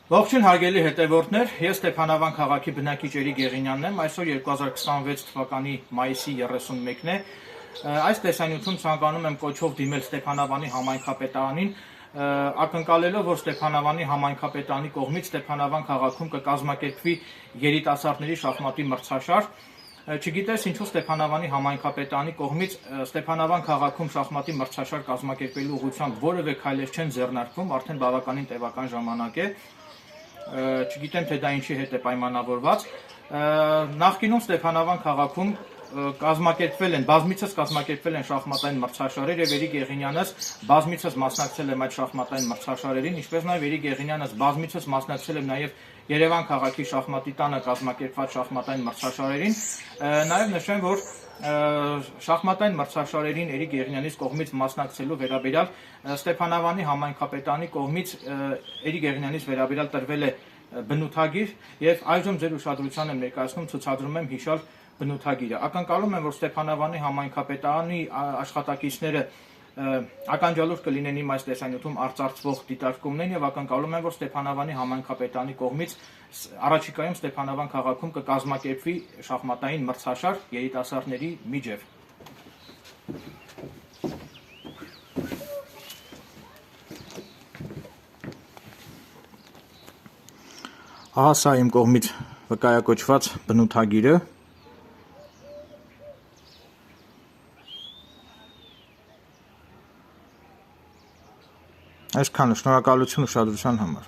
Ողջույն հարգելի հետևորդներ, ես Ստեփանավան քաղաքի բնակիչ Էրիկ Գեղինյանն եմ, այսօր 2026 թվականի մայիսի 31-ն է, այս տեսանյութում ցանկանում եմ կոչով դիմել Ստեփանավանի համայնքապետարանին, ակնկալելով, որ Ստեփանավանի համայնքապետարանի կողմից Ստեփանավան քաղաքում կկազմակերպվի երիտասարդների շախմատի մրցաշար, չգիտես ինչու Ստեփանավանի համայնքապետարանի կողմից Ստեփանավան քաղաքում շախմատի մրցաշար կազմակերպելու ուղղությամբ որևէ քայլեր չեն ձեռնարկվում, արդեն բավականին տևական ժամանակ է, չգիտեմ թե դա ինչի հետ է պայմանավորված, նախկինում Ստեփանավան քաղաքում բազմիցս կազմակերպվել են շախմատային մրցաշարեր եւ Էրիկ Գեղինյանս բազմիցս մասնակցել եմ այդ շախմատային մրցաշարերին, ինչպես նաեւ Էրիկ Գեղինյանս բազմիցս մասնակցել եմ նաեւ Երևան քաղաքի շախմատի տանը կազմակերպված շախմատային մրցաշարերին, նաեւ նշեմ, որ շախմատային մրցաշարերին Էրիկ Գեղինյանից կողմից մասնակցելու վերաբերյալ Ստեփանավանի համայնքապետարանի կողմից Էրիկ Գեղինյանից վերաբերյալ տրվել է բնութագիր եւ այժմ ձեր ուշադրության եմ ներկայացնում ցուցադրում եմ հիշալ բնութագիրը։ Ակնկալում եմ, որ Ստեփանավանի համայնքապետարանի աշխատակիցները ականջալուր կլինեն իմ այս տեսանյութում արծարծվող դիտարկումներին եւ ակնկալում եմ, որ Ստեփանավանի համայնքապետարանի կողմից առաջիկայում Ստեփանավան քաղաքում կկազմակերպվի շախմատային մրցաշար երիտասարդների միջև։ Ահա սա իմ կողմից վկայակոչված բնութագիրը։ Այսքանը, շնորհակալություն ուշադրության համար։